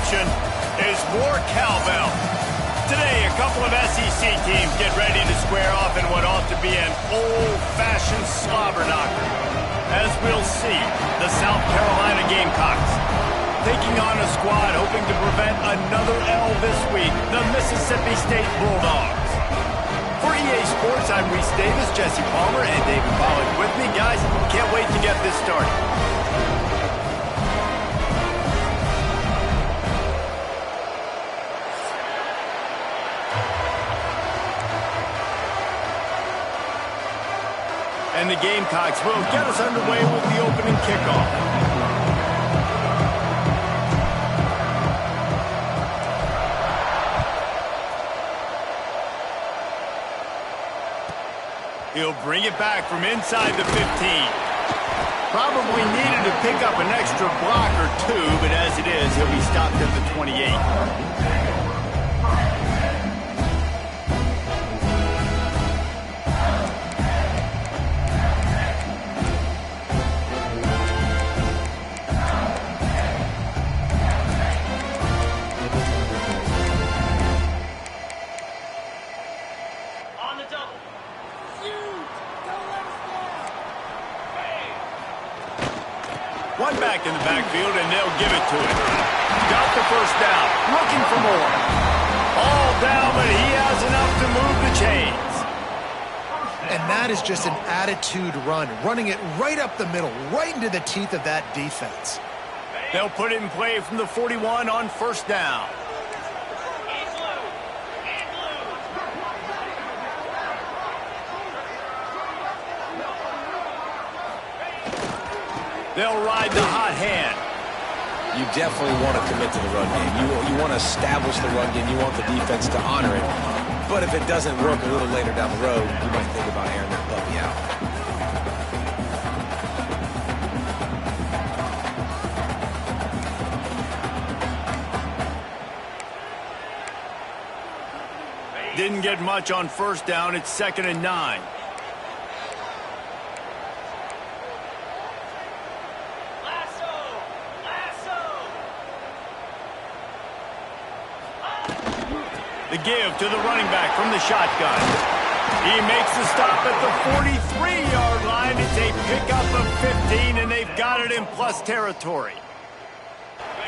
option is more cowbell. Today, a couple of SEC teams get ready to square off in what ought to be an old-fashioned slobber knocker. As we'll see, the South Carolina Gamecocks taking on a squad hoping to prevent another L this week, the Mississippi State Bulldogs. For EA Sports, I'm Reese Davis, Jesse Palmer, and David Pollack with me. Guys, can't wait to get this started. And the Gamecocks will get us underway with the opening kickoff. He'll bring it back from inside the 15. Probably needed to pick up an extra block or two, but as it is, he'll be stopped at the 28. One back in the backfield, and they'll give it to him. Got the first down, looking for more. All down, but he has enough to move the chains. And that is just an attitude run, running it right up the middle, right into the teeth of that defense. They'll put it in play from the 41 on first down. They'll ride the hot hand. You definitely want to commit to the run game. You want to establish the run game. You want the defense to honor it. But if it doesn't work a little later down the road, you might think about airing that puppy out. Didn't get much on first down. It's 2nd and 9. The give to the running back from the shotgun. He makes the stop at the 43-yard line. It's a pickup of 15, and they've got it in plus territory.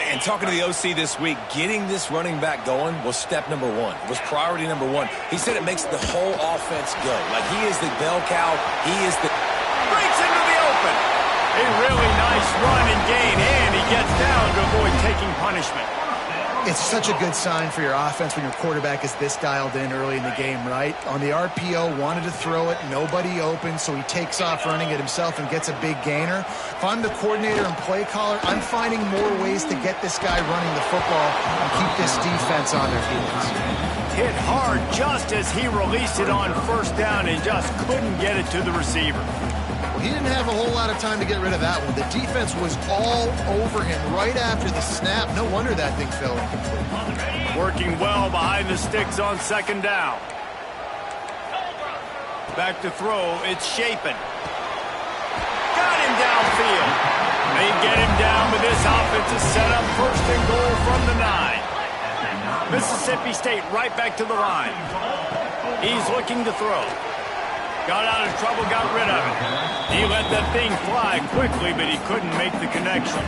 And talking to the OC this week, getting this running back going was step number one. It was priority number one. He said it makes the whole offense go. Like, he is the bell cow. He is the... Breaks into the open. A really nice run and gain, and he gets down to avoid taking punishment. It's such a good sign for your offense when your quarterback is this dialed in early in the game, right? On the RPO, wanted to throw it, nobody open, so he takes off running it himself and gets a big gainer. If I'm the coordinator and play caller, I'm finding more ways to get this guy running the football and keep this defense on their heels. Hit hard just as he released it on first down and just couldn't get it to the receiver. He didn't have a whole lot of time to get rid of that one. The defense was all over him right after the snap. No wonder that thing fell. Working well behind the sticks on 2nd down. Back to throw. It's Shapen. Got him downfield. They get him down with this offensive setup. 1st and goal from the 9. Mississippi State right back to the line. He's looking to throw. Got out of trouble, got rid of it. He let that thing fly quickly, but he couldn't make the connection.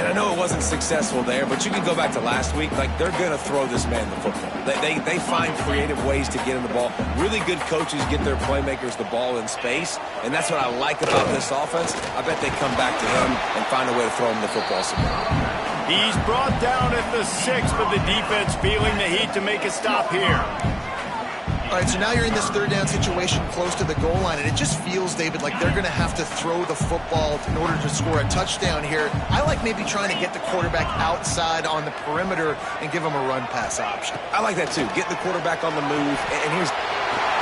And I know it wasn't successful there, but you can go back to last week. Like, they're going to throw this man the football. They find creative ways to get him the ball. Really good coaches get their playmakers the ball in space, and that's what I like about this offense. I bet they come back to him and find a way to throw him the football some more. He's brought down at the 6, but the defense feeling the heat to make a stop here. All right, so now you're in this 3rd down situation close to the goal line, and it just feels, David, like they're going to have to throw the football in order to score a touchdown here. I like maybe trying to get the quarterback outside on the perimeter and give him a run-pass option. I like that, too. Get the quarterback on the move, and here's...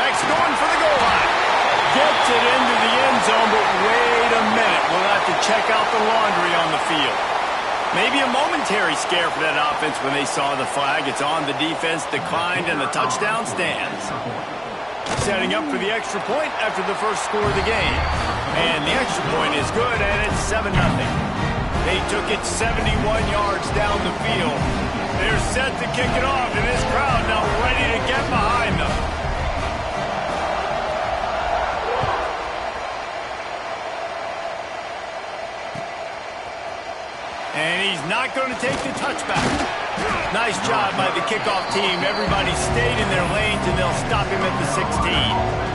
Beck's going for the goal line. Gets it into the end zone, but wait a minute. We'll have to check out the laundry on the field. Maybe a momentary scare for that offense when they saw the flag. It's on, the defense declined, and the touchdown stands. Setting up for the extra point after the first score of the game. And the extra point is good, and it's 7-0. They took it 71 yards down the field. They're set to kick it off, and this crowd now ready to get behind them. And he's not going to take the touchback. Nice job by the kickoff team. Everybody stayed in their lanes, and they'll stop him at the 16.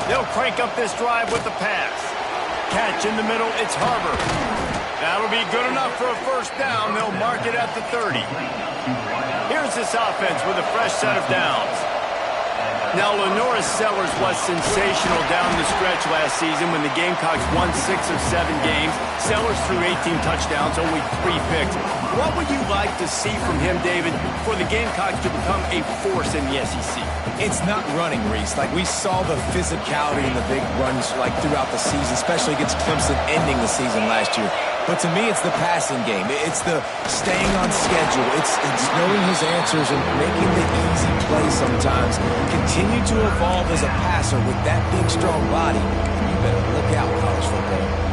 They'll crank up this drive with the pass. Catch in the middle, it's Harbor. That'll be good enough for a first down. They'll mark it at the 30. Here's this offense with a fresh set of downs. Now, Lenora Sellers was sensational down the stretch last season when the Gamecocks won 6 of 7 games. Sellers threw 18 touchdowns, only 3 picks. What would you like to see from him, David, for the Gamecocks to become a force in the SEC? It's not running, Reese. Like, we saw the physicality in the big runs like throughout the season, especially against Clemson ending the season last year. But to me, it's the passing game. It's the staying on schedule. It's knowing his answers and making the easy play sometimes. Continue to evolve as a passer with that big, strong body. You better look out, college football.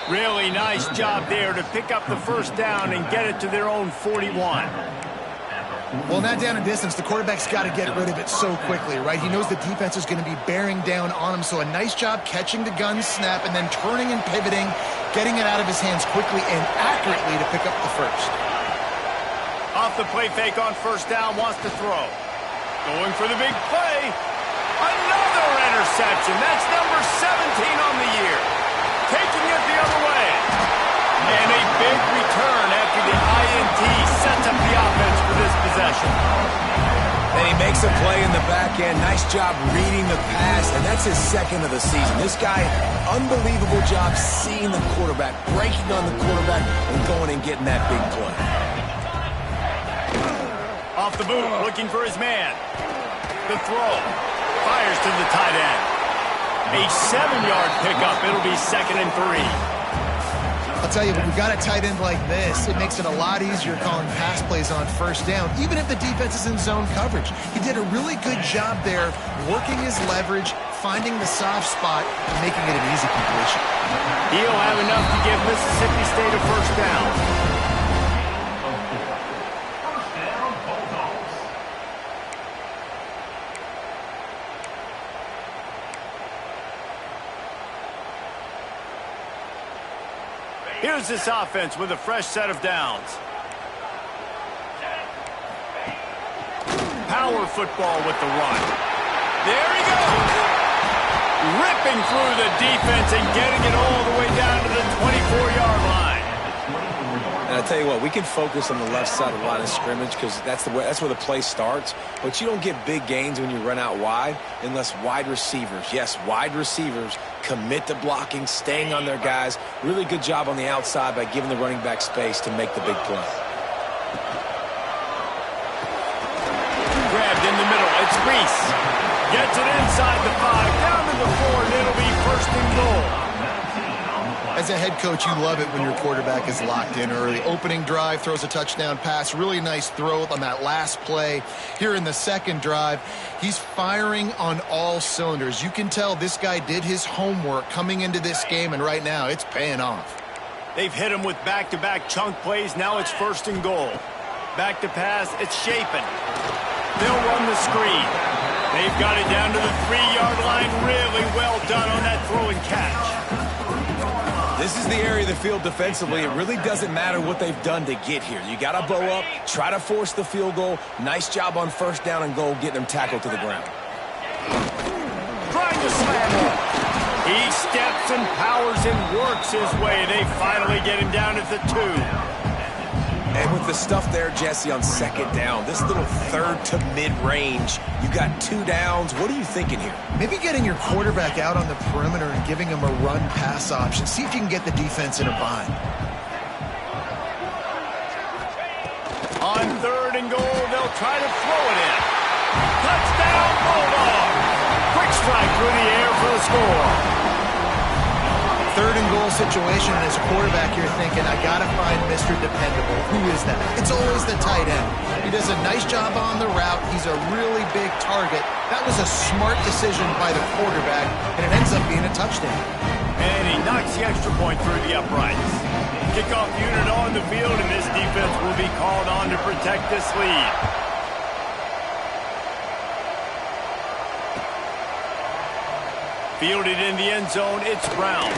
Really nice job there to pick up the first down and get it to their own 41. Well, in that down and distance, the quarterback's got to get rid of it so quickly, right? He knows the defense is going to be bearing down on him, so a nice job catching the gun snap and then turning and pivoting, getting it out of his hands quickly and accurately to pick up the first. Off the play fake on first down, wants to throw. Going for the big play. Another interception. That's number 17 on the year. Taking it the other way. And a big return after the INT sets up the offense for this possession. And he makes a play in the back end. Nice job reading the pass, and that's his second of the season. This guy, unbelievable job seeing the quarterback, breaking on the quarterback, and going and getting that big play. Off the boot, looking for his man. The throw. Fires to the tight end. A 7-yard pickup. It'll be 2nd and 3. I'll tell you, when you've got a tight end like this, it makes it a lot easier calling pass plays on first down, even if the defense is in zone coverage. He did a really good job there, working his leverage, finding the soft spot, and making it an easy completion. He'll have enough to give Mississippi State a first down. Here's this offense with a fresh set of downs. Power football with the run. There he goes. Ripping through the defense and getting it all the way down to the 24-yard line. And I'll tell you what, we can focus on the left side of the line of scrimmage because that's where the play starts. But you don't get big gains when you run out wide unless wide receivers, yes, wide receivers, commit to blocking, staying on their guys. Really good job on the outside by giving the running back space to make the big play. Grabbed in the middle. It's Reese. Gets it inside the 5, down to the 4, and it'll be 1st and goal. As a head coach, you love it when your quarterback is locked in early. Opening drive, throws a touchdown pass. Really nice throw on that last play. Here in the second drive, he's firing on all cylinders. You can tell this guy did his homework coming into this game, and right now it's paying off. They've hit him with back-to-back chunk plays. Now it's 1st and goal. Back to pass, it's Shapen. They'll run the screen. They've got it down to the 3-yard line. Really well done on that throw and catch. This is the area of the field defensively. It really doesn't matter what they've done to get here. You got to bow up, try to force the field goal. Nice job on 1st down and goal, getting them tackled to the ground. Trying to slam him. He steps and powers and works his way. They finally get him down at the 2. And with the stuff there, Jesse, on second down, this little third to mid-range, you got 2 downs. What are you thinking here? Maybe getting your quarterback out on the perimeter and giving him a run-pass option. See if you can get the defense in a bind. On 3rd and goal, they'll try to throw it in. Touchdown, Bulldog! Quick strike through the air for the score. 3rd and goal situation, and as a quarterback, you're thinking, I got to find Mr. Dependable. Who is that? It's always the tight end. He does a nice job on the route. He's a really big target. That was a smart decision by the quarterback, and it ends up being a touchdown. And he knocks the extra point through the uprights. Kickoff unit on the field, and this defense will be called on to protect this lead. Fielded in the end zone, it's Brown.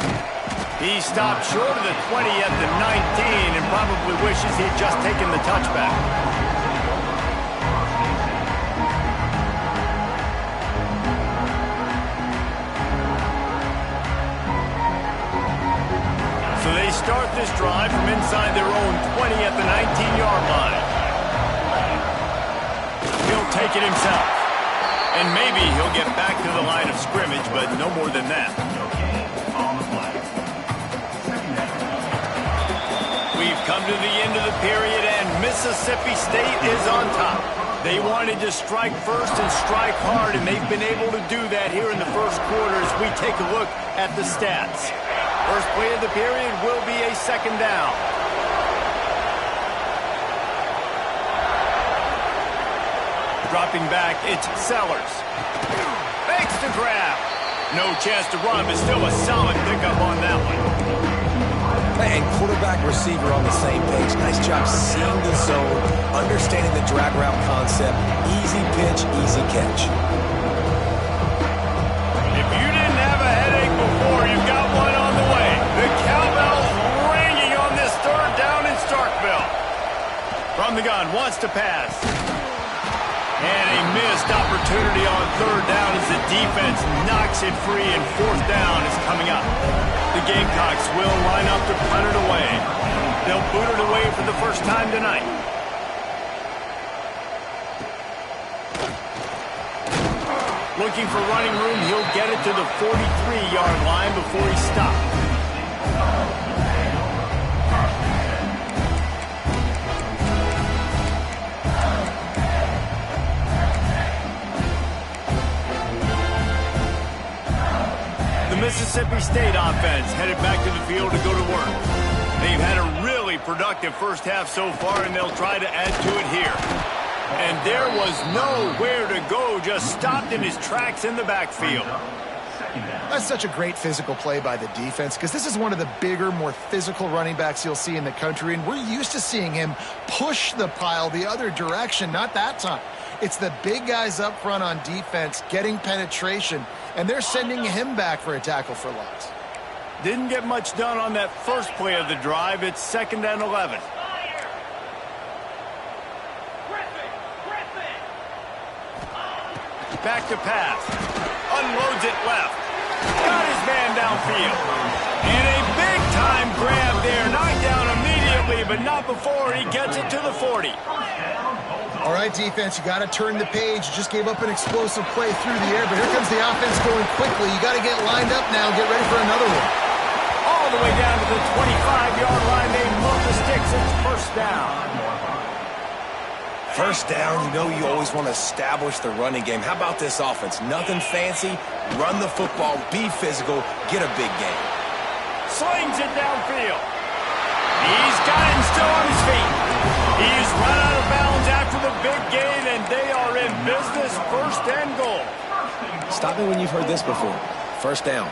He stopped short of the 20 at the 19 and probably wishes he'd just taken the touchback. So they start this drive from inside their own 20 at the 19-yard line. He'll take it himself. And maybe he'll get back to the line of scrimmage, but no more than that. We've come to the end of the period, and Mississippi State is on top. They wanted to strike first and strike hard, and they've been able to do that here in the first quarter as we take a look at the stats. First play of the period will be a 2nd down. Dropping back, it's Sellers. Makes the grab. No chance to run, but still a solid pickup on that one. And quarterback receiver on the same page. Nice job seeing the zone, understanding the drag route concept. Easy pitch, easy catch. If you didn't have a headache before, you've got one on the way. The cowbell's ringing on this 3rd down in Starkville. From the gun, wants to pass. And a missed opportunity on 3rd down as the defense knocks it free, and 4th down is coming up. The Gamecocks will line up to punt it away. They'll boot it away for the first time tonight. Looking for running room, he'll get it to the 43-yard line before he stops. Mississippi State offense headed back to the field to go to work. They've had a really productive first half so far, and they'll try to add to it here. And there was nowhere to go, just stopped in his tracks in the backfield. That's such a great physical play by the defense, because this is one of the bigger, more physical running backs you'll see in the country, and we're used to seeing him push the pile the other direction. Not that time. It's the big guys up front on defense getting penetration, and they're sending him back for a tackle for loss. Didn't get much done on that first play of the drive. It's 2nd and 11. Back to pass. Unloads it left. Got his man downfield. And a big-time grab there. Knocked down immediately, but not before he gets it to the 40. All right, defense, you got to turn the page. You just gave up an explosive play through the air, but here comes the offense going quickly. You got to get lined up now. Get ready for another one. All the way down to the 25-yard line. They move the sticks. It's 1st down. First down, you know you always want to establish the running game. How about this offense? Nothing fancy. Run the football, be physical, get a big gain. Slings it downfield. He's got him still on his feet. He's run out of bounds after the big gain, and they are in business. 1st and goal. Stop me when you've heard this before. First down,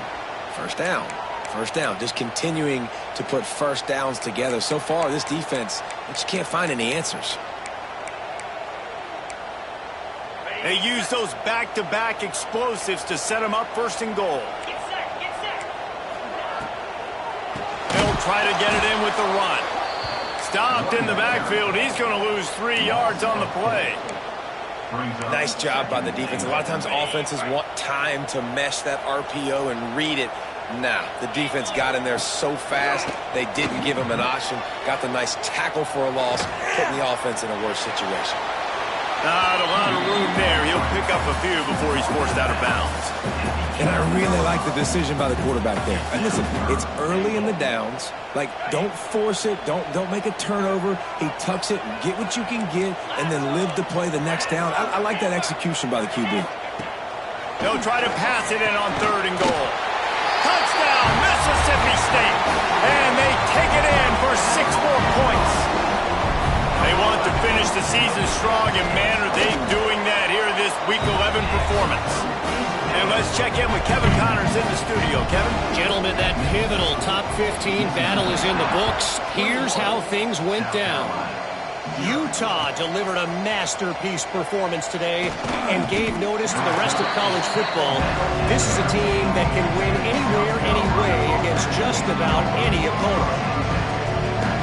first down, first down. Just continuing to put first downs together. So far, this defense, they just can't find any answers. They use those back-to-back explosives to set them up 1st and goal. They'll try to get it in with the run. Stopped in the backfield. He's going to lose 3 yards on the play. Nice job by the defense. A lot of times offenses want time to mesh that RPO and read it. Nah, the defense got in there so fast, they didn't give him an option. Got the nice tackle for a loss, putting the offense in a worse situation. Not a lot of room there. He'll pick up a few before he's forced out of bounds. And I really like the decision by the quarterback there. And listen, it's early in the downs. Like, don't force it. Don't make a turnover. He tucks it, get what you can get, and then live to play the next down. I like that execution by the QB. They'll try to pass it in on 3rd and goal. Touchdown, Mississippi State. And they take it in for 6 more points. They want to finish the season strong, and man, are they doing that here in this Week 11 performance. And let's check in with Kevin Connors in the studio. Kevin? Gentlemen, that pivotal top 15 battle is in the books. Here's how things went down. Utah delivered a masterpiece performance today and gave notice to the rest of college football. This is a team that can win anywhere, anyway against just about any opponent.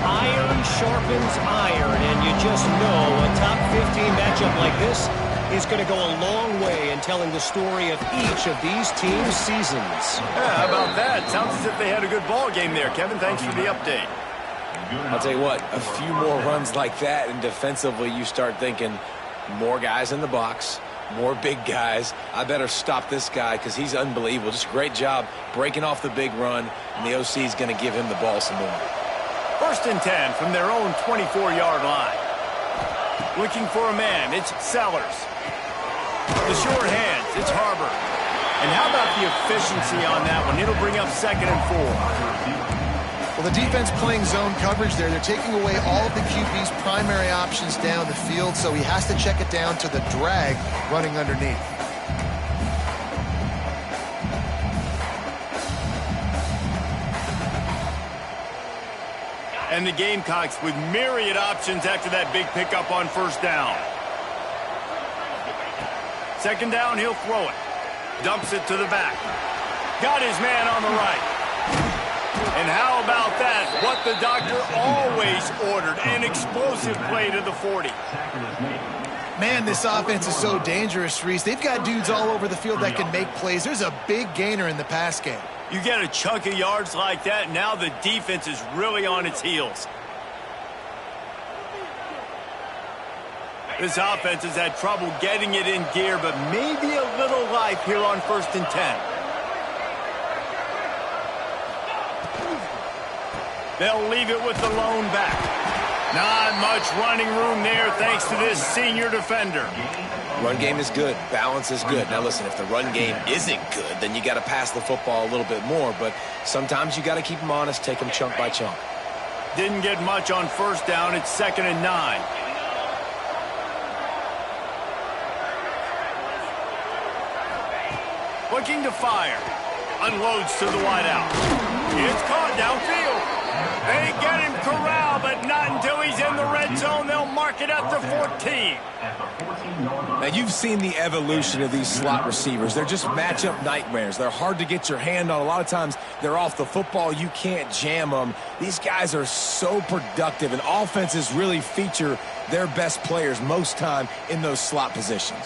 Iron sharpens iron, and you just know a top 15 matchup like this is going to go a long way in telling the story of each of these teams' seasons. Yeah, how about that? Sounds as if they had a good ball game there. Kevin, thanks for the update. I'll tell you what, a few more runs like that, and defensively you start thinking more guys in the box, more big guys. I better stop this guy because he's unbelievable. Just a great job breaking off the big run, and the OC is going to give him the ball some more. 1st and 10 from their own 24-yard line. Looking for a man, it's Sellers. The short hands, it's Harbor. And how about the efficiency on that one? It'll bring up 2nd and 4. Well, the defense playing zone coverage there. They're taking away all of the QB's primary options down the field, so he has to check it down to the drag running underneath. And the Gamecocks with myriad options after that big pickup on 1st down. 2nd down, he'll throw it. Dumps it to the back. Got his man on the right. And how about that? What the doctor always ordered. An explosive play to the 40. Man, this offense is so dangerous, Reese. They've got dudes all over the field that can make plays. There's a big gainer in the pass game. You get a chunk of yards like that, now the defense is really on its heels. This offense has had trouble getting it in gear, but maybe a little life here on 1st and 10. They'll leave it with the lone back. Not much running room there thanks to this senior defender. Run game is good. Balance is good. Now, listen, if the run game isn't good, then you got to pass the football a little bit more. But sometimes you got to keep them honest, take them chunk by chunk. Didn't get much on 1st down. It's 2nd and 9. Looking to fire. Unloads to the wideout. It's caught downfield. They get him corralled, but not until he's in the red zone. They'll mark it at the 14. Now, you've seen the evolution of these slot receivers. They're just matchup nightmares. They're hard to get your hand on. A lot of times, they're off the football. You can't jam them. These guys are so productive, and offenses really feature their best players most time in those slot positions.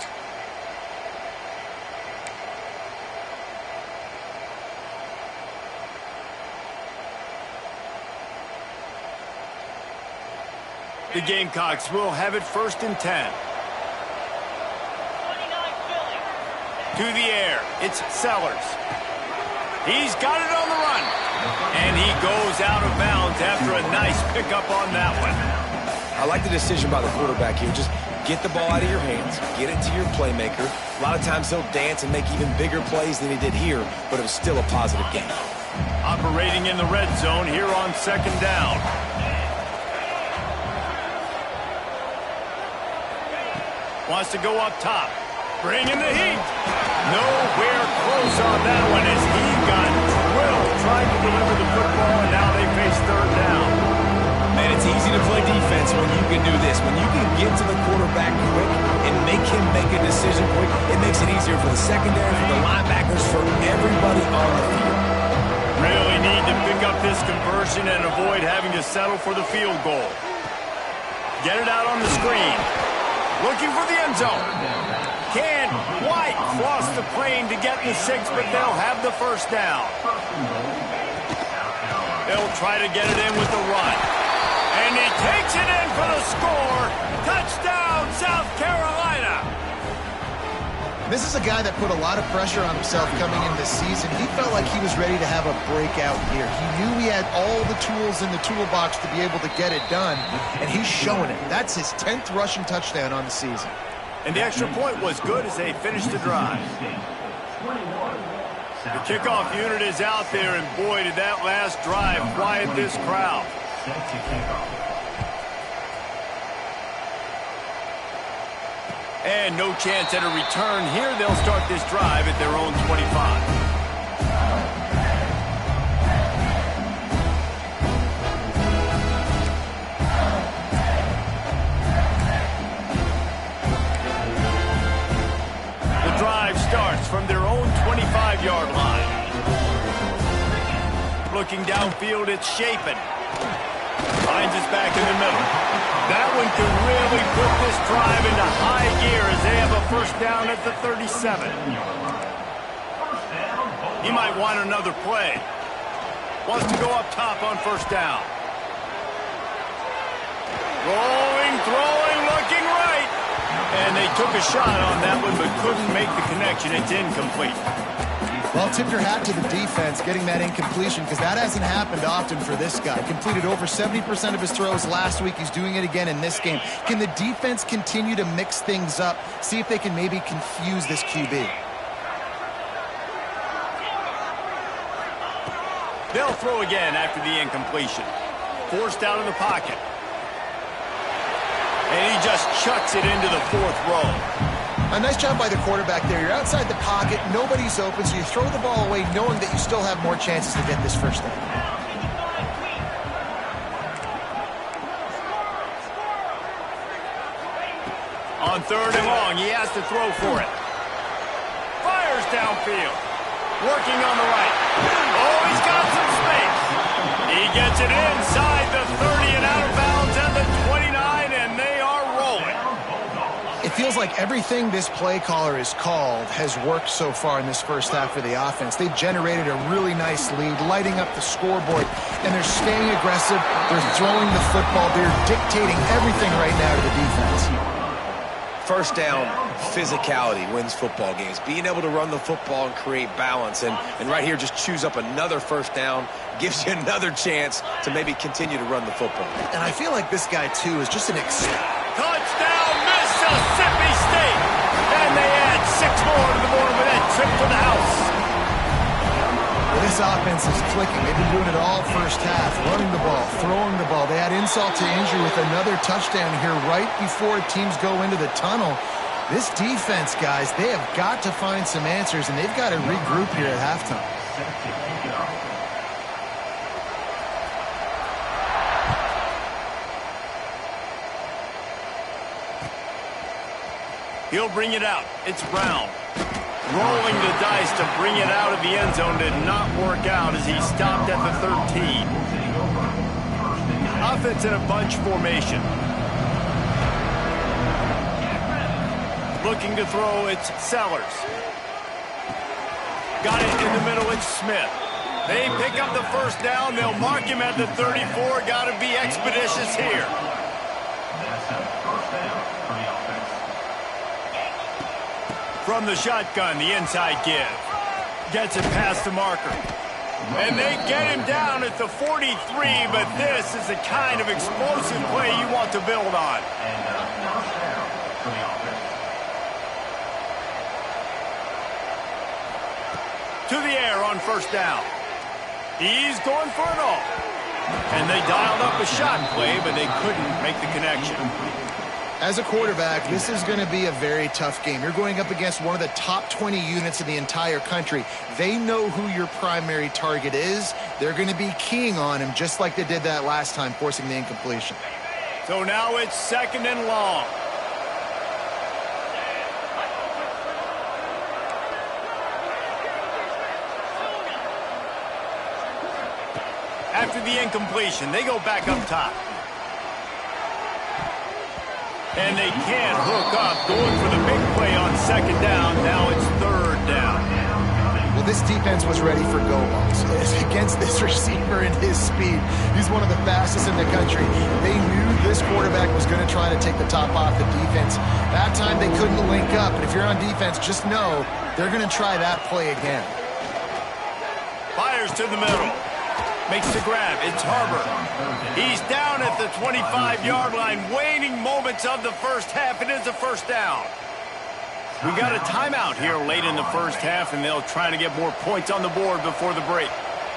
The Gamecocks will have it 1st and 10. To the air, it's Sellers. He's got it on the run. And he goes out of bounds after a nice pickup on that one. I like the decision by the quarterback here. Just get the ball out of your hands, get it to your playmaker. A lot of times he'll dance and make even bigger plays than he did here, but it was still a positive game. Operating in the red zone here on 2nd down. Wants to go up top. Bringing the heat. Nowhere close on that one as he got drilled trying to deliver the football, and now they face 3rd down. Man, it's easy to play defense when you can do this. When you can get to the quarterback quick and make him make a decision quick, it makes it easier for the secondary, for the linebackers, for everybody on the field. Really need to pick up this conversion and avoid having to settle for the field goal. Get it out on the screen. Looking for the end zone. Can White cross the plane to getting the 6, but they'll have the first down. They'll try to get it in with the run. And he takes it in for the score. Touchdown, South Carolina. This is a guy that put a lot of pressure on himself coming into the season. He felt like he was ready to have a breakout year. He knew he had all the tools in the toolbox to be able to get it done, and he's showing it. That's his 10th rushing touchdown on the season. And the extra point was good as they finished the drive. The kickoff unit is out there, and boy, did that last drive quiet this crowd. And no chance at a return here. They'll start this drive at their own 25. The drive starts from their own 25-yard line. Looking downfield, it's Shapen. Finds us back in the middle. That one can really put this drive into high gear as they have a first down at the 37. He might want another play. Wants to go up top on first down. Rolling, throwing, looking right. And they took a shot on that one but couldn't make the connection. It's incomplete. Well, tip your hat to the defense getting that incompletion because that hasn't happened often for this guy. Completed over 70% of his throws last week. He's doing it again in this game. Can the defense continue to mix things up? See if they can maybe confuse this QB. They'll throw again after the incompletion. Forced out of the pocket. And he just chucks it into the fourth row. A nice job by the quarterback there. You're outside the pocket, nobody's open, so you throw the ball away knowing that you still have more chances to get this first down. On third and long, he has to throw for it. Fires downfield. Working on the right. Oh, he's got some space. He gets it inside the 30 and out of bounds at the 29, and they are rolling. It feels like everything this play caller has called has worked so far in this first half for the offense. They've generated a really nice lead, lighting up the scoreboard, and they're staying aggressive. They're throwing the football. They're dictating everything right now to the defense. First down, physicality wins football games. Being able to run the football and create balance. And right here, just choose up another first down, gives you another chance to maybe continue to run the football. And I feel like this guy, too, is just an touchdown, Mississippi State. And they add 6 more to the board with that trip to the house. Well, this offense is clicking. They've been doing it all first half, running the ball, throwing the ball. They add insult to injury with another touchdown here right before teams go into the tunnel. This defense, guys, they have got to find some answers, and they've got to regroup here at halftime. He'll bring it out. It's Brown. Rolling the dice to bring it out of the end zone did not work out as he stopped at the 13. Offense in a bunch formation. Looking to throw, it's Sellers. Got it in the middle, it's Smith. They pick up the first down. They'll mark him at the 34. Got to be expeditious here. From the shotgun, the inside give. Gets it past the marker. And they get him down at the 43, but this is the kind of explosive play you want to build on. To the air on first down. He's going for it all. And they dialed up a shot play, but they couldn't make the connection. As a quarterback, this is going to be a very tough game. You're going up against one of the top 20 units in the entire country. They know who your primary target is. They're going to be keying on him just like they did that last time, forcing the incompletion. So now it's second and long. After the incompletion, they go back up top. And they can't hook up, going for the big play on second down. Now it's third down. this defense was ready for go balls. Against this receiver and his speed, he's one of the fastest in the country. They knew this quarterback was going to try to take the top off the defense. That time they couldn't link up, but if you're on defense, just know they're going to try that play again. Fires to the middle. Makes the grab. It's Harbor. He's down at the 25-yard line. Waning moments of the first half. It is a first down. We got a timeout here late in the first half, and they'll try to get more points on the board before the break.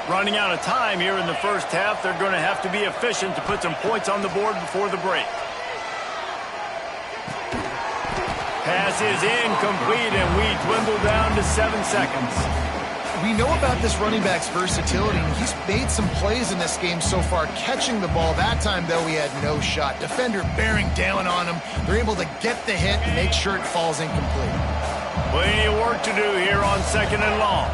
Running out of time here in the first half, they're going to have to be efficient to put some points on the board before the break. Pass is incomplete, and we dwindle down to 7 seconds. We know about this running back's versatility. He's made some plays in this game so far, catching the ball. That time, though, he had no shot. Defender bearing down on him. They're able to get the hit and make sure it falls incomplete. Plenty of work to do here on 2nd and long.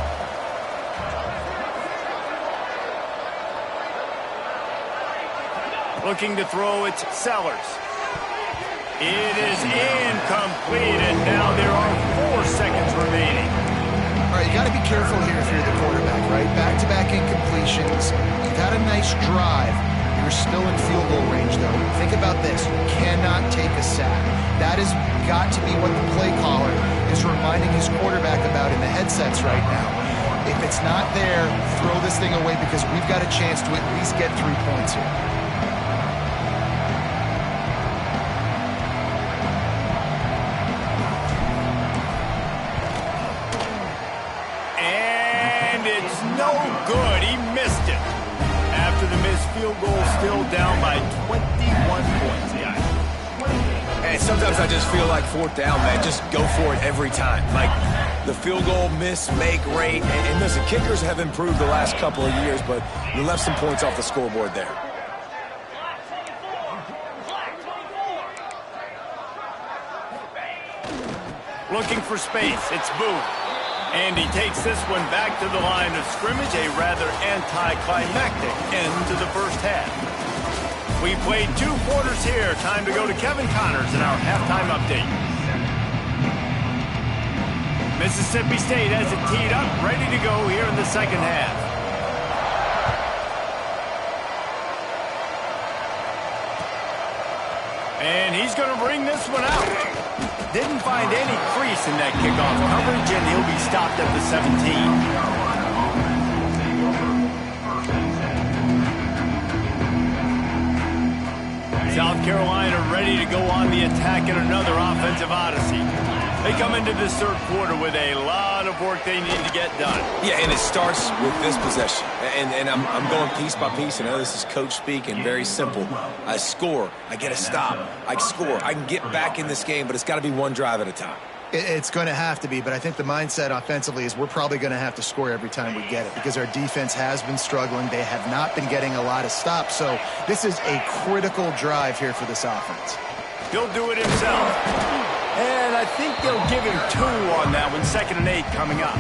Looking to throw, it's Sellers. It is incomplete, and now there are 4 seconds remaining. All right, you got to be careful here if you're the quarterback, right? Back-to-back incompletions. You've had a nice drive. You're still in field goal range, though. Think about this. You cannot take a sack. That has got to be what the play caller is reminding his quarterback about in the headsets right now. If it's not there, throw this thing away because we've got a chance to at least get 3 points here. No good. He missed it. After the missed field goal, still down by 21 points. Yeah. And sometimes I just feel like 4th down, man. Just go for it every time. Like the field goal miss, make rate. And listen, kickers have improved the last couple of years, but you left some points off the scoreboard there. Looking for space. It's Booth. And he takes this one back to the line of scrimmage, a rather anticlimactic end to the first half. We played 2 quarters here. Time to go to Kevin Connors in our halftime update. Mississippi State has it teed up, ready to go here in the second half. And he's going to bring this one out. Didn't find any crease in that kickoff coverage, and he'll be stopped at the 17. South Carolina ready to go on the attack in another offensive odyssey. They come into this 3rd quarter with a lot of work they need to get done. Yeah, and it starts with this possession. And I'm going piece by piece. I know this is coach speak and very simple. I score. I get a stop. I score. I can get back in this game, but it's got to be one drive at a time. It's going to have to be, but I think the mindset offensively is we're probably going to have to score every time we get it because our defense has been struggling. They have not been getting a lot of stops, so this is a critical drive here for this offense. He'll do it himself. And I think they'll give him 2 on that one. 2nd and 8 coming up.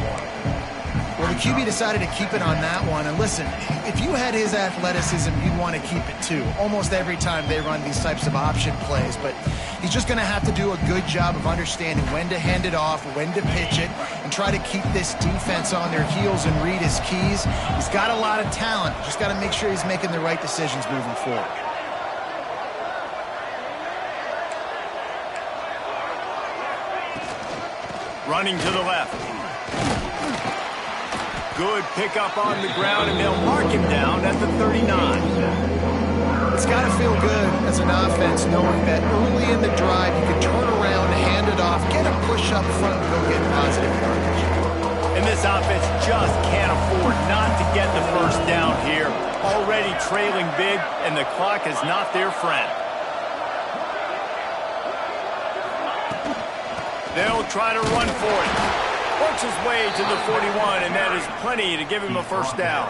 Well, the QB decided to keep it on that one. And listen, if you had his athleticism, you'd want to keep it too. Almost every time they run these types of option plays. But he's just going to have to do a good job of understanding when to hand it off, when to pitch it, and try to keep this defense on their heels and read his keys. He's got a lot of talent. Just got to make sure he's making the right decisions moving forward. Running to the left. Good pickup on the ground, and they'll mark him down at the 39. It's got to feel good as an offense knowing that early in the drive you can turn around, hand it off, get a push up front, and go get positive yardage. And this offense just can't afford not to get the first down here. Already trailing big, and the clock is not their friend. They'll try to run for it. Works his way to the 41, and that is plenty to give him a first down.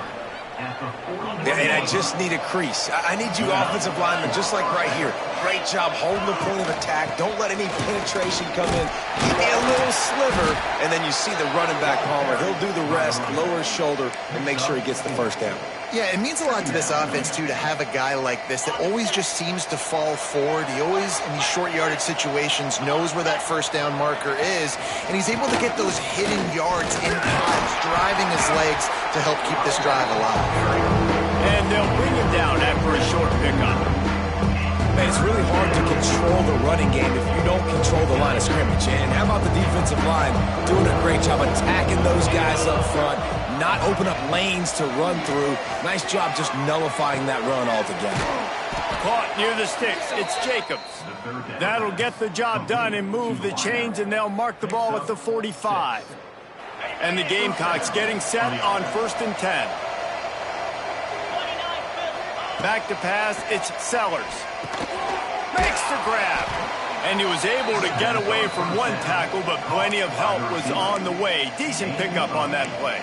Yeah, and I just need a crease. I need you offensive linemen, just like right here. Great job holding the point of attack. Don't let any penetration come in. Give me a little sliver, and then you see the running back, Palmer. He'll do the rest, lower his shoulder, and make sure he gets the first down. Yeah, it means a lot to this offense, too, to have a guy like this that always just seems to fall forward. He always, in these short yardage situations, knows where that first down marker is, and he's able to get those hidden yards in college. driving his legs to help keep this drive alive. And they'll bring him down after a short pickup. Man, it's really hard to control the running game if you don't control the line of scrimmage. And how about the defensive line doing a great job attacking those guys up front, not open up lanes to run through. Nice job just nullifying that run altogether. Caught near the sticks. It's Jacobs. That'll get the job done and move the chains, and they'll mark the ball at the 45. And the Gamecocks getting set on 1st and 10. Back to pass, it's Sellers. Makes the grab. And he was able to get away from one tackle, but plenty of help was on the way. Decent pickup on that play.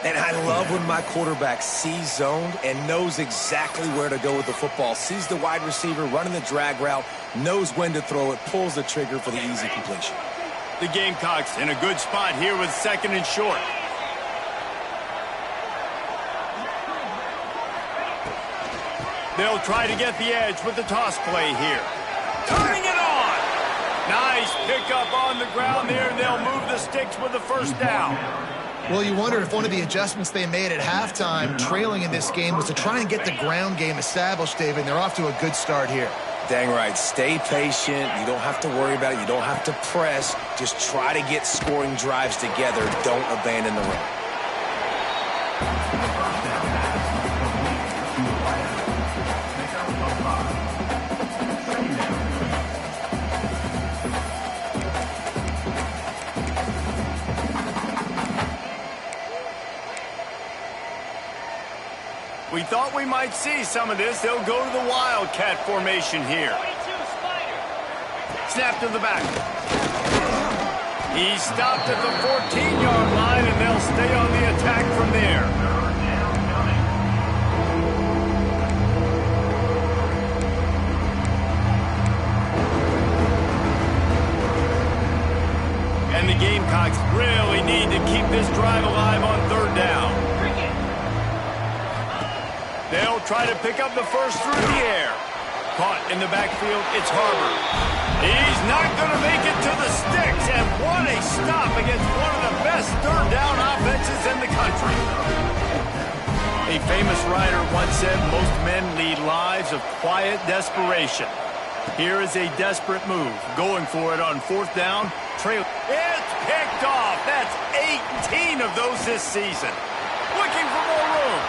And I love when my quarterback sees zoned and knows exactly where to go with the football. Sees the wide receiver running the drag route, knows when to throw it, pulls the trigger for the easy completion. The Gamecocks in a good spot here with 2nd and short. They'll try to get the edge with the toss play here. Turning it on. Nice pickup on the ground there. They'll move the sticks with the 1st down. Well, you wonder if one of the adjustments they made at halftime, trailing in this game, was to try and get the ground game established, David. And they're off to a good start here. Dang right. Stay patient. You don't have to worry about it. You don't have to press. Just try to get scoring drives together. Don't abandon the run. We thought we might see some of this. They'll go to the Wildcat formation here. Snap to the back. He stopped at the 14-yard line, and they'll stay on the attack from there. And the Gamecocks really need to keep this drive alive on 3rd down. They'll try to pick up the first through the air. Caught in the backfield, it's Harvard. He's not going to make it to the sticks, and what a stop against one of the best 3rd down offenses in the country. A famous writer once said, most men lead lives of quiet desperation. Here is a desperate move, going for it on 4th down. Trail. It's picked off. That's 18 of those this season. Looking for more room.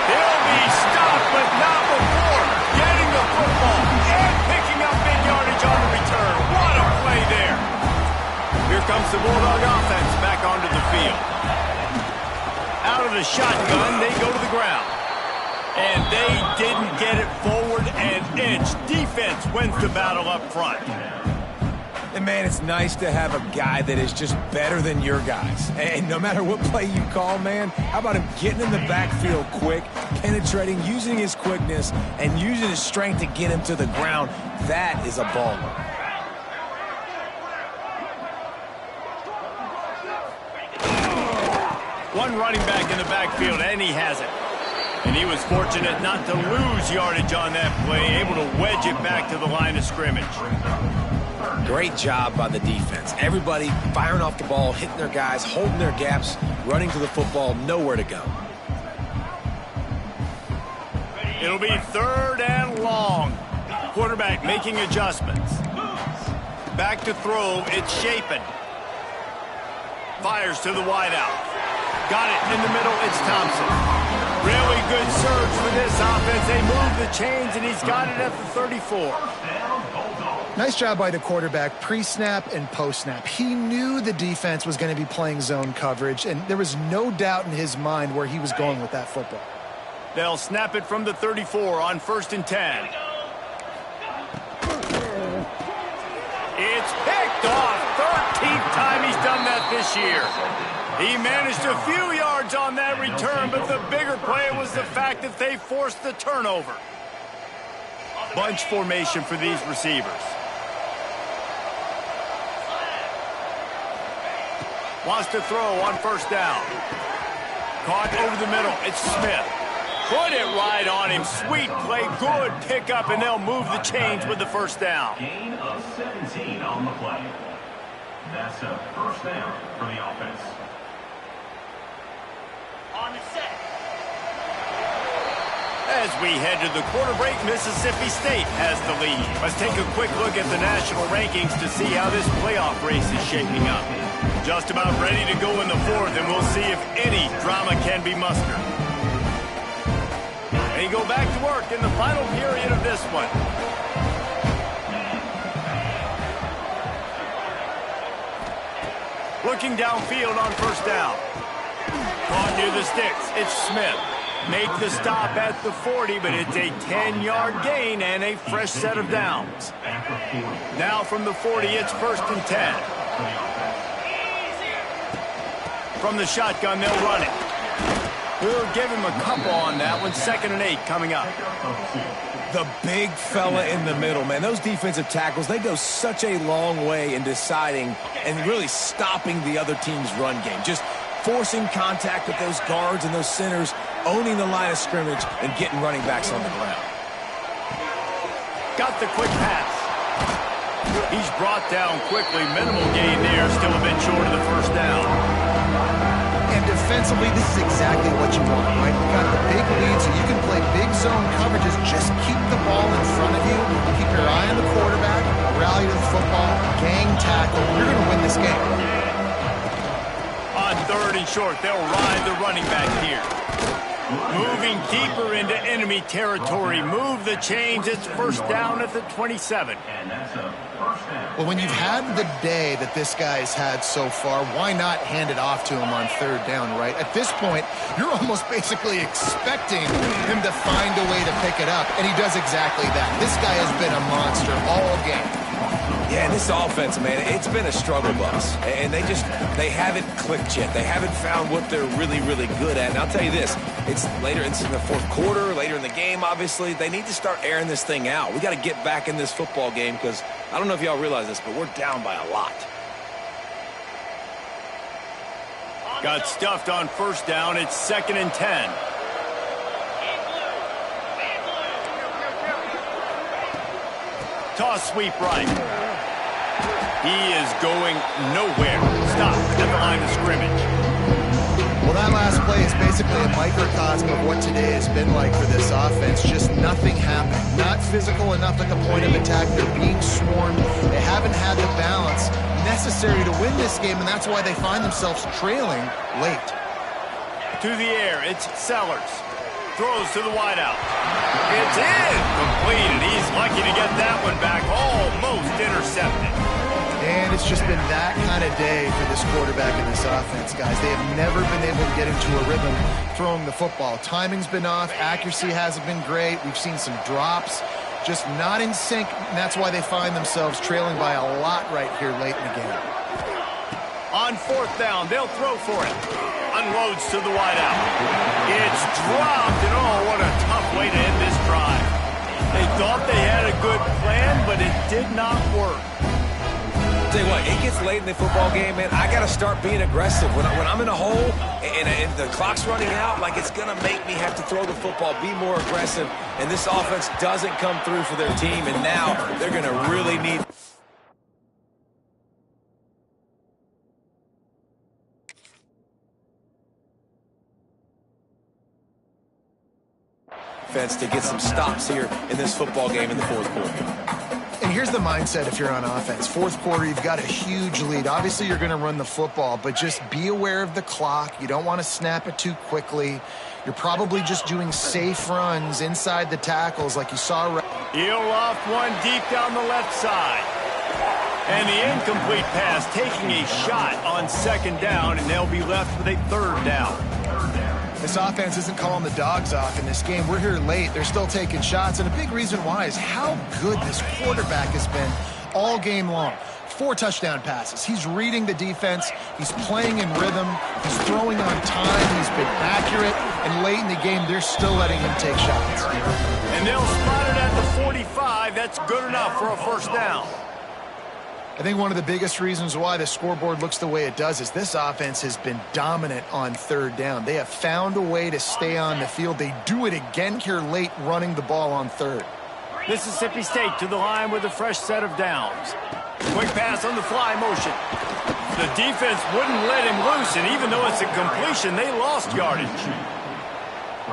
He'll be stopped, but not before getting the football and picking up big yardage on the return. What a play there. Here comes the Bulldog offense back onto the field. Out of the shotgun, they go to the ground. And they didn't get it forward an inch. Defense wins the battle up front. And, man, it's nice to have a guy that is just better than your guys. And no matter what play you call, man, how about him getting in the backfield quick, penetrating, using his quickness, and using his strength to get him to the ground? That is a baller. One running back in the backfield, and he has it. And he was fortunate not to lose yardage on that play, able to wedge it back to the line of scrimmage. Great job by the defense. Everybody firing off the ball, hitting their guys, holding their gaps, running to the football, nowhere to go. It'll be 3rd and long. Quarterback making adjustments. Back to throw, it's Shapen. Fires to the wideout. Got it in the middle, it's Thompson. Really good surge for this offense. They move the chains, and he's got it at the 34. Nice job by the quarterback, pre-snap and post-snap. He knew the defense was going to be playing zone coverage, and there was no doubt in his mind where he was going with that football. They'll snap it from the 34 on 1st and 10. It's picked off. 13th time he's done that this year. He managed a few yards on that return, but the bigger play was the fact that they forced the turnover. Bunch formation for these receivers. Wants to throw on 1st down. Caught over the middle. It's Smith. Put it right on him. Sweet play. Good pickup, and they'll move the chains with the 1st down. Gain of 17 on the play. That's a first down for the offense. On the set. As we head to the quarter break, Mississippi State has the lead. Let's take a quick look at the national rankings to see how this playoff race is shaping up. Just about ready to go in the fourth, and we'll see if any drama can be mustered. They go back to work in the final period of this one. Looking downfield on first down. Caught near the sticks. It's Smith. Make the stop at the 40, but it's a 10-yard gain and a fresh set of downs. Now from the 40, it's 1st and 10. From the shotgun, they'll run it. We'll give him a couple on that one. 2nd and 8 coming up. The big fella in the middle, man. Those defensive tackles, they go such a long way in deciding and really stopping the other team's run game. Just forcing contact with those guards and those centers, owning the line of scrimmage, and getting running backs on the ground. Got the quick pass. He's brought down quickly. Minimal gain there. Still a bit short of the first down. And defensively, this is exactly what you want, right? You got the big lead, so you can play big zone coverages. Just keep the ball in front of you. Keep your eye on the quarterback. Rally to the football. Gang tackle. You're going to win this game. On 3rd and short, they'll ride the running back here. Moving deeper into enemy territory. Move the chains. It's 1st down at the 27. Well, when you've had the day that this guy's had so far, why not hand it off to him on 3rd down, right? At this point, you're almost basically expecting him to find a way to pick it up, and he does exactly that. This guy has been a monster all game. Yeah, this offense, man, it's been a struggle bus. And they haven't clicked yet. They haven't found what they're really, really good at. And I'll tell you this, it's later in the 4th quarter, later in the game, obviously. They need to start airing this thing out. We got to get back in this football game because I don't know if y'all realize this, but we're down by a lot. Got stuffed on 1st down. It's 2nd and 10. Toss sweep right. He is going nowhere. Stop at the line of scrimmage. Well, that last play is basically a microcosm of what today has been like for this offense. Just nothing happened. Not physical enough at the point of attack. They're being swarmed. They haven't had the balance necessary to win this game, and that's why they find themselves trailing late. To the air, it's Sellers. Throws to the wideout. It's in. Completed. He's lucky to get that one back. Almost intercepted. And it's just been that kind of day for this quarterback and this offense, guys. They have never been able to get into a rhythm throwing the football. Timing's been off. Accuracy hasn't been great. We've seen some drops. Just not in sync, and that's why they find themselves trailing by a lot right here late in the game. On 4th down, they'll throw for it. Unloads to the wideout. It's dropped, and what a tough way to end this drive. They thought they had a good plan, but it did not work. Tell you what, it gets late in the football game, man. I got to start being aggressive. When I'm in a hole and the clock's running out, like it's going to make me have to throw the football, be more aggressive, and this offense doesn't come through for their team, and now they're going to really need... to get some stops here in this football game in the 4th quarter. And here's the mindset if you're on offense. 4th quarter, you've got a huge lead. Obviously, you're going to run the football, but just be aware of the clock. You don't want to snap it too quickly. You're probably just doing safe runs inside the tackles like you saw. He'll loft one deep down the left side. And the incomplete pass taking a shot on 2nd down, and they'll be left with a 3rd down. This offense isn't calling the dogs off in this game. We're here late. They're still taking shots, and a big reason why is how good this quarterback has been all game long. 4 touchdown passes. He's reading the defense. He's playing in rhythm. He's throwing on time. He's been accurate, and late in the game, they're still letting him take shots. And they'll spot it at the 45. That's good enough for a 1st down. I think one of the biggest reasons why the scoreboard looks the way it does is this offense has been dominant on 3rd down. They have found a way to stay on the field. They do it again here late, running the ball on 3rd. Mississippi State to the line with a fresh set of downs. Quick pass on the fly motion. The defense wouldn't let him loose, and even though it's a completion, they lost yardage.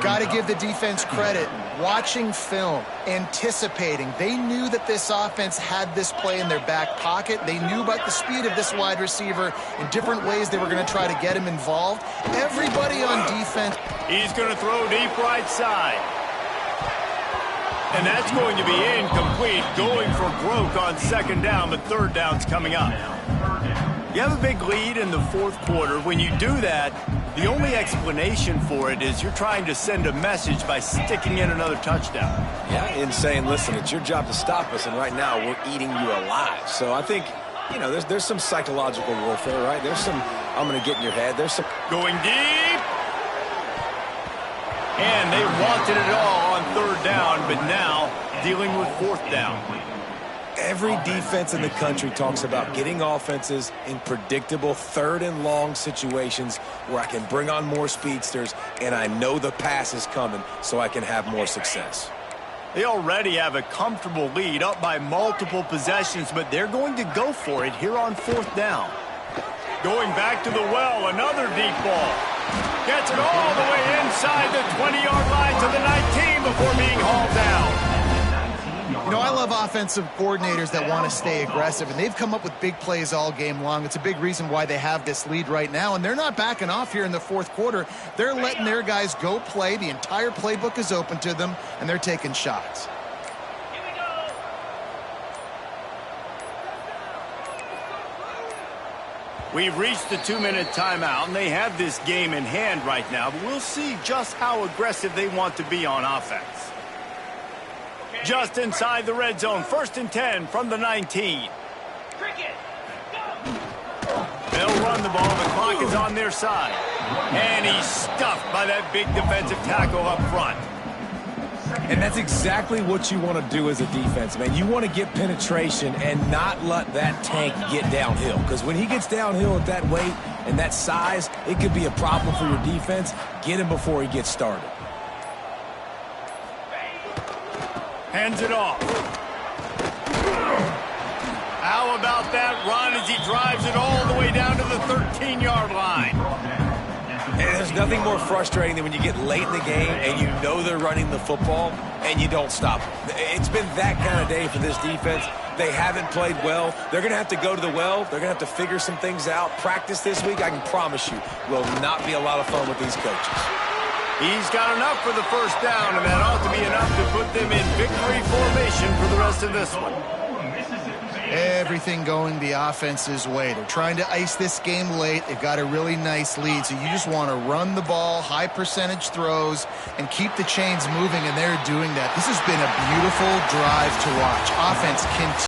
Got to give the defense credit. Watching film, anticipating. They knew that this offense had this play in their back pocket. They knew about the speed of this wide receiver in different ways they were going to try to get him involved. Everybody on defense. He's going to throw deep right side. And that's going to be incomplete, going for broke on second down, but third down's coming up. You have a big lead in the fourth quarter. When you do that, the only explanation for it is you're trying to send a message by sticking in another touchdown. Yeah, and saying, listen, it's your job to stop us, and right now we're eating you alive. So I think, you know, there's some psychological warfare, right? There's some, I'm going to get in your head. There's some. Going deep. And they wanted it all on third down, but now dealing with fourth down. Every defense in the country talks about getting offenses in predictable third and long situations where I can bring on more speedsters and I know the pass is coming so I can have more success. They already have a comfortable lead up by multiple possessions, but they're going to go for it here on fourth down. Going back to the well, another deep ball. Gets it all the way inside the 20-yard line to the 19 before being hauled down. You know, I love offensive coordinators that want to stay aggressive, and they've come up with big plays all game long. It's a big reason why they have this lead right now, and they're not backing off here in the fourth quarter. They're letting their guys go play. The entire playbook is open to them, and they're taking shots. We've reached the 2-minute timeout, and they have this game in hand right now, but we'll see just how aggressive they want to be on offense. Just inside the red zone, 1st and 10 from the 19. They'll run the ball. The clock is on their side. And he's stuffed by that big defensive tackle up front. And that's exactly what you want to do as a defense, man. You want to get penetration and not let that tank get downhill. Because when he gets downhill at that weight and that size, it could be a problem for your defense. Get him before he gets started. Hands it off. How about that run as he drives it all the way down to the 13-yard line? And there's nothing more frustrating than when you get late in the game and you know they're running the football and you don't stop them. It's been that kind of day for this defense. They haven't played well. They're going to have to go to the well. They're going to have to figure some things out. Practice this week, I can promise you, will not be a lot of fun with these coaches. He's got enough for the first down, and that ought to be enough to put them in victory formation for the rest of this one. Everything going the offense's way. They're trying to ice this game late. They've got a really nice lead, so you just want to run the ball, high percentage throws, and keep the chains moving, and they're doing that. This has been a beautiful drive to watch. Offense continues.